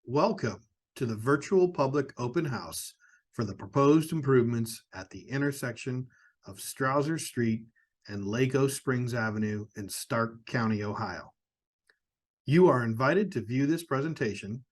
Welcome to the virtual public open house for the proposed improvements at the intersection of Strausser Street and Lake Springs Avenue in Stark County, Ohio. You are invited to view this presentation,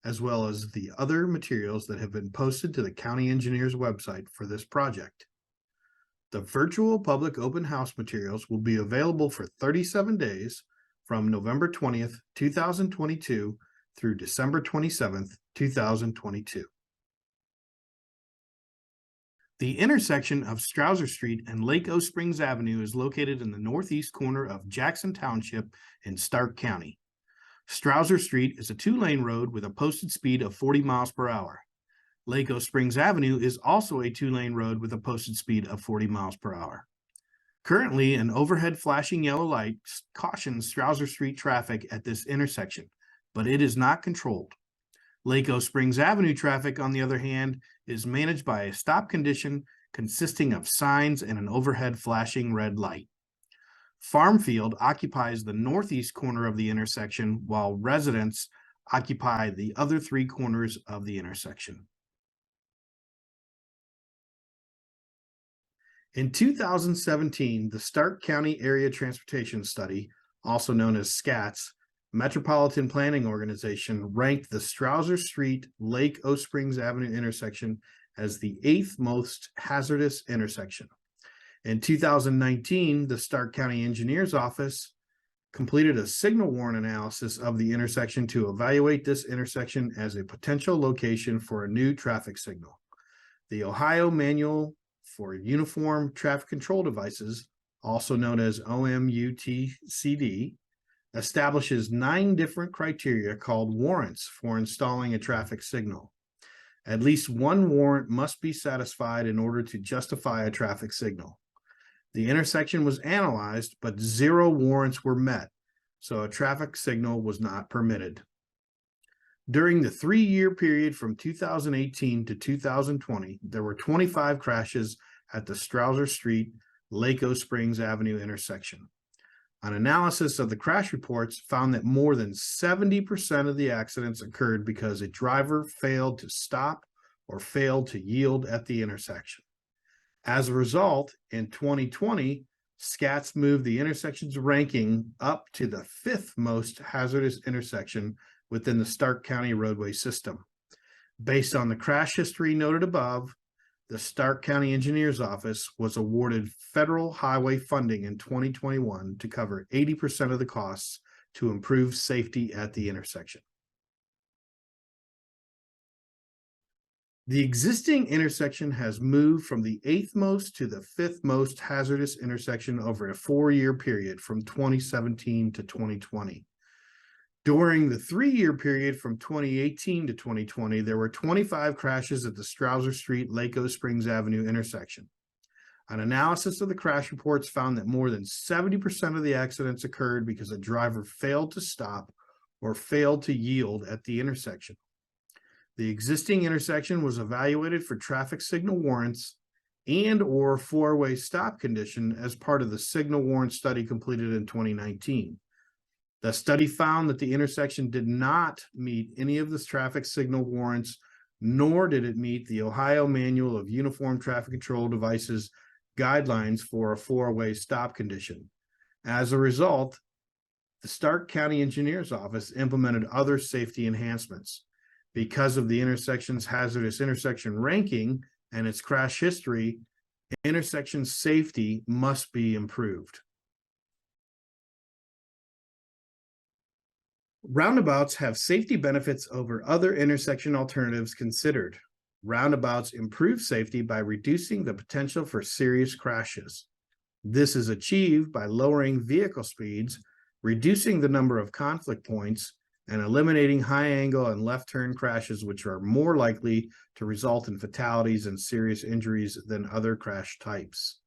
as well as the other materials that have been posted to the county engineer's website for this project. The virtual public open house materials will be available for 37 days from November 20th, 2022 through December 27th, 2022. The intersection of Strausser Street and Lake Springs Avenue is located in the northeast corner of Jackson Township in Stark County. Strausser Street is a two-lane road with a posted speed of 40 miles per hour. Lake Springs Avenue is also a two-lane road with a posted speed of 40 miles per hour. Currently, an overhead flashing yellow light cautions Strausser Street traffic at this intersection, but it is not controlled. Lake Springs Avenue traffic, on the other hand, is managed by a stop condition consisting of signs and an overhead flashing red light. Farm Field occupies the northeast corner of the intersection, while residents occupy the other three corners of the intersection. In 2017, the Stark County Area Transportation Study, also known as SCATS, Metropolitan Planning Organization, ranked the Strausser Street Lake Springs Avenue intersection as the 8th most hazardous intersection. In 2019, the Stark County Engineer's Office completed a signal warrant analysis of the intersection to evaluate this intersection as a potential location for a new traffic signal. The Ohio Manual for Uniform Traffic Control Devices, also known as OMUTCD, establishes 9 different criteria called warrants for installing a traffic signal. At least one warrant must be satisfied in order to justify a traffic signal. The intersection was analyzed, but 0 warrants were met, so a traffic signal was not permitted. During the 3-year period from 2018 to 2020, there were 25 crashes at the Strausser Street, Lake Springs Avenue intersection. An analysis of the crash reports found that more than 70% of the accidents occurred because a driver failed to stop or failed to yield at the intersection. As a result, in 2020, SCATS moved the intersection's ranking up to the 5th most hazardous intersection within the Stark County roadway system. Based on the crash history noted above, the Stark County Engineer's Office was awarded federal highway funding in 2021 to cover 80% of the costs to improve safety at the intersection. The existing intersection has moved from the 8th most to the 5th most hazardous intersection over a 4-year period from 2017 to 2020. During the 3-year period from 2018 to 2020, there were 25 crashes at the Strausser Street, Lake Springs Avenue intersection. An analysis of the crash reports found that more than 70% of the accidents occurred because a driver failed to stop or failed to yield at the intersection. The existing intersection was evaluated for traffic signal warrants and/or 4-way stop condition as part of the signal warrant study completed in 2019. The study found that the intersection did not meet any of the traffic signal warrants, nor did it meet the Ohio Manual of Uniform Traffic Control Devices guidelines for a 4-way stop condition. As a result, the Stark County Engineer's Office implemented other safety enhancements. Because of the intersection's hazardous intersection ranking and its crash history, intersection safety must be improved. Roundabouts have safety benefits over other intersection alternatives considered. Roundabouts improve safety by reducing the potential for serious crashes. This is achieved by lowering vehicle speeds, reducing the number of conflict points, and eliminating high angle and left turn crashes, which are more likely to result in fatalities and serious injuries than other crash types.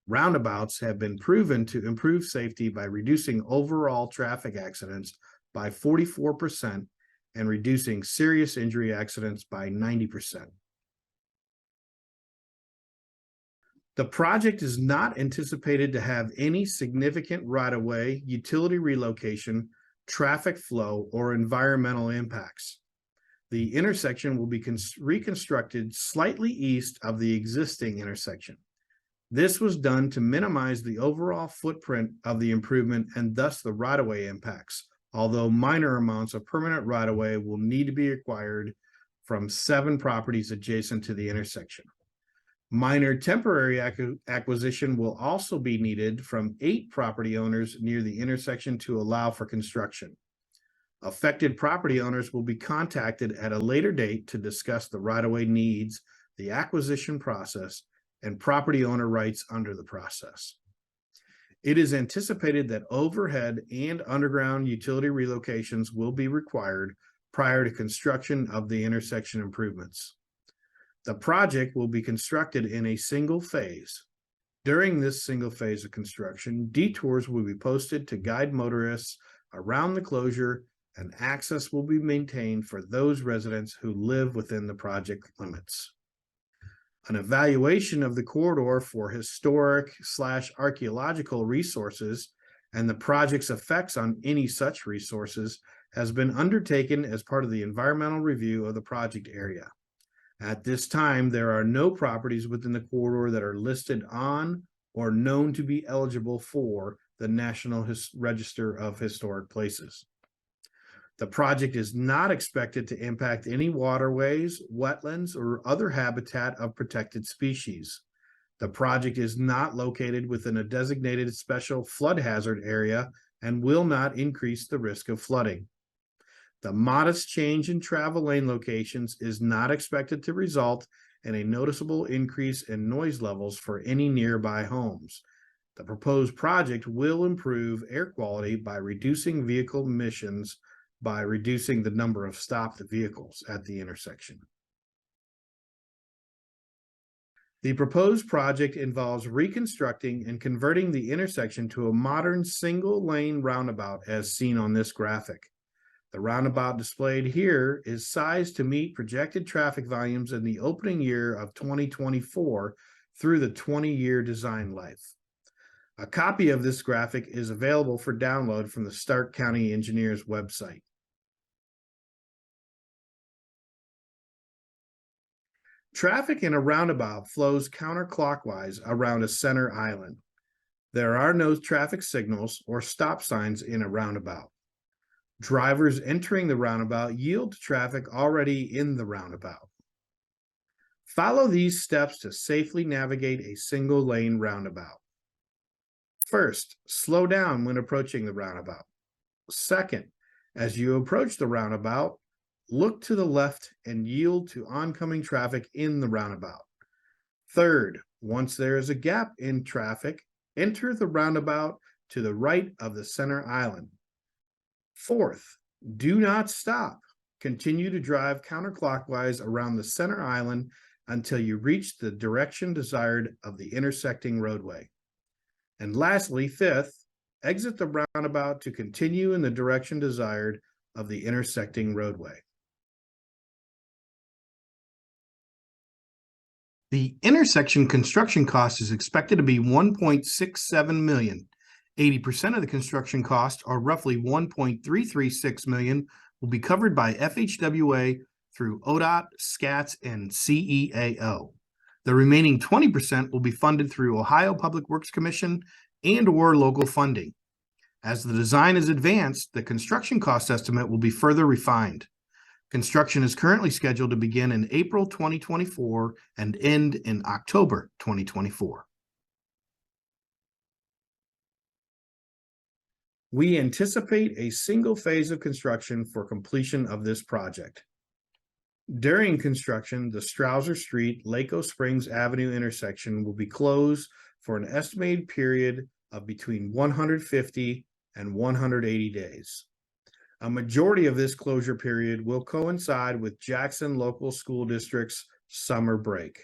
Roundabouts have been proven to improve safety by reducing overall traffic accidents by 44% and reducing serious injury accidents by 90%. The project is not anticipated to have any significant right-of-way, utility relocation, traffic flow, or environmental impacts. The intersection will be reconstructed slightly east of the existing intersection. This was done to minimize the overall footprint of the improvement and thus the right-of-way impacts, although minor amounts of permanent right-of-way will need to be acquired from 7 properties adjacent to the intersection. Minor temporary acquisition will also be needed from 8 property owners near the intersection to allow for construction. Affected property owners will be contacted at a later date to discuss the right-of-way needs, the acquisition process, and property owner rights under the process. It is anticipated that overhead and underground utility relocations will be required prior to construction of the intersection improvements. The project will be constructed in a single phase. During this single phase of construction, detours will be posted to guide motorists around the closure, and access will be maintained for those residents who live within the project limits. An evaluation of the corridor for historic/archaeological resources and the project's effects on any such resources has been undertaken as part of the environmental review of the project area. At this time, there are no properties within the corridor that are listed on or known to be eligible for the National Register of Historic Places. The project is not expected to impact any waterways, wetlands, or other habitat of protected species. The project is not located within a designated special flood hazard area and will not increase the risk of flooding. The modest change in travel lane locations is not expected to result in a noticeable increase in noise levels for any nearby homes. The proposed project will improve air quality by reducing vehicle emissions by reducing the number of stopped vehicles at the intersection. The proposed project involves reconstructing and converting the intersection to a modern single-lane roundabout as seen on this graphic. The roundabout displayed here is sized to meet projected traffic volumes in the opening year of 2024 through the 20-year design life. A copy of this graphic is available for download from the Stark County Engineers website. Traffic in a roundabout flows counterclockwise around a center island. There are no traffic signals or stop signs in a roundabout. Drivers entering the roundabout yield to traffic already in the roundabout. Follow these steps to safely navigate a single-lane roundabout. First, slow down when approaching the roundabout. Second, as you approach the roundabout, look to the left and yield to oncoming traffic in the roundabout. Third, once there is a gap in traffic, enter the roundabout to the right of the center island. Fourth, do not stop. Continue to drive counterclockwise around the center island until you reach the direction desired of the intersecting roadway. And lastly, fifth, exit the roundabout to continue in the direction desired of the intersecting roadway. The intersection construction cost is expected to be $1.67 million. 80% of the construction cost, or roughly $1.336 million, will be covered by FHWA through ODOT, SCATS, and CEAO. The remaining 20% will be funded through Ohio Public Works Commission and/or local funding. As the design is advanced, the construction cost estimate will be further refined. Construction is currently scheduled to begin in April 2024 and end in October 2024. We anticipate a single phase of construction for completion of this project. During construction, the Strausser Street, Lake Springs Avenue intersection will be closed for an estimated period of between 150 and 180 days. A majority of this closure period will coincide with Jackson Local School District's summer break.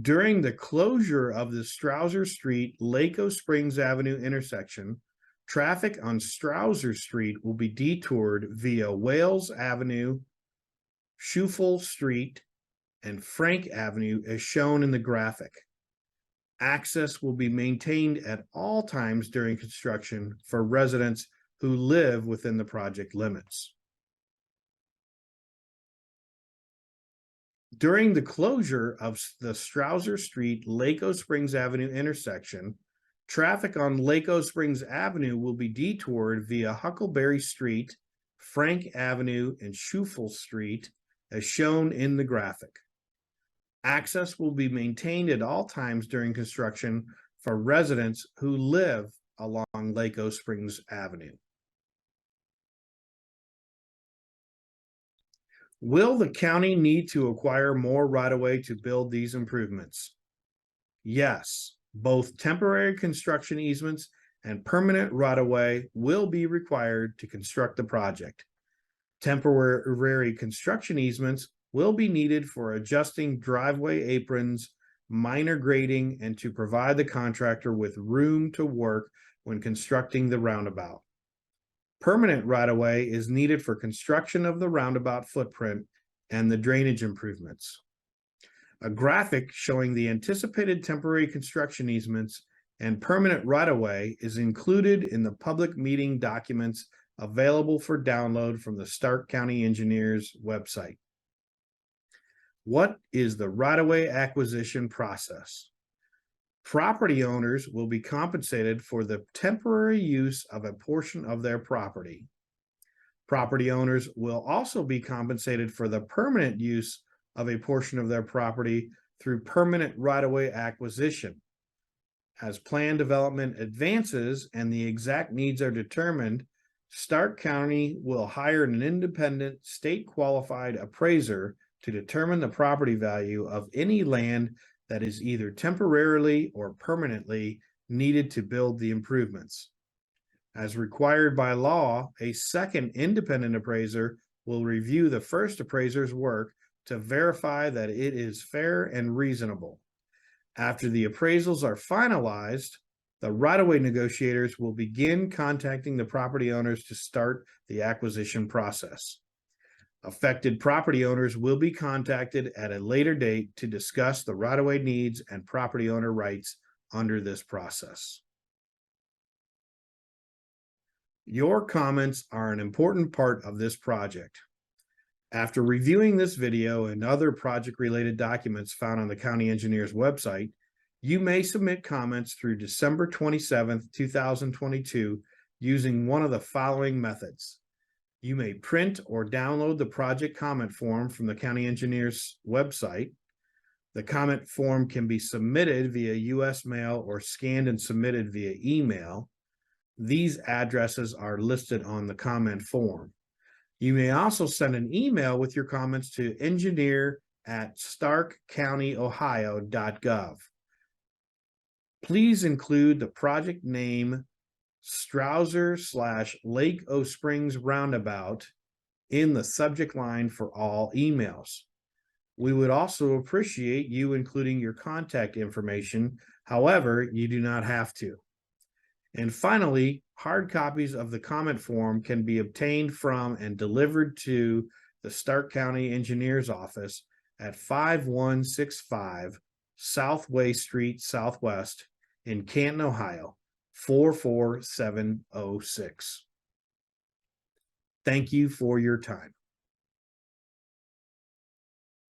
During the closure of the Strausser Street, Lake Springs Avenue intersection, traffic on Strausser Street will be detoured via Wales Avenue, Schufel Street, and Frank Avenue as shown in the graphic. Access will be maintained at all times during construction for residents who live within the project limits. During the closure of the Strausser Street, Lake Springs Avenue intersection, traffic on Lake Springs Avenue will be detoured via Huckleberry Street, Frank Avenue, and Schufel Street, as shown in the graphic. Access will be maintained at all times during construction for residents who live along Lake Springs Avenue. Will the county need to acquire more right-of-way to build these improvements? Yes, both temporary construction easements and permanent right-of-way will be required to construct the project. Temporary construction easements will be needed for adjusting driveway aprons, minor grading, and to provide the contractor with room to work when constructing the roundabout. Permanent right-of-way is needed for construction of the roundabout footprint and the drainage improvements. A graphic showing the anticipated temporary construction easements and permanent right-of-way is included in the public meeting documents available for download from the Stark County Engineers website. What is the right-of-way acquisition process? Property owners will be compensated for the temporary use of a portion of their property. Property owners will also be compensated for the permanent use of a portion of their property through permanent right-of-way acquisition. As plan development advances and the exact needs are determined, Stark County will hire an independent state-qualified appraiser to determine the property value of any land that is either temporarily or permanently needed to build the improvements. As required by law, a second independent appraiser will review the first appraiser's work to verify that it is fair and reasonable. After the appraisals are finalized, the right-of-way negotiators will begin contacting the property owners to start the acquisition process. Affected property owners will be contacted at a later date to discuss the right-of-way needs and property owner rights under this process. Your comments are an important part of this project. After reviewing this video and other project-related documents found on the County Engineers website, you may submit comments through December 27th, 2022 using one of the following methods. You may print or download the project comment form from the County Engineers website. The comment form can be submitted via U.S. mail or scanned and submitted via email. These addresses are listed on the comment form. You may also send an email with your comments to engineer@starkcountyohio.gov. Please include the project name Strausser/Lake Springs Roundabout in the subject line for all emails. We would also appreciate you including your contact information. However, you do not have to. And finally, hard copies of the comment form can be obtained from and delivered to the Stark County Engineers Office at 5165 Southway Street Southwest in Canton, Ohio, 44706. Thank you for your time.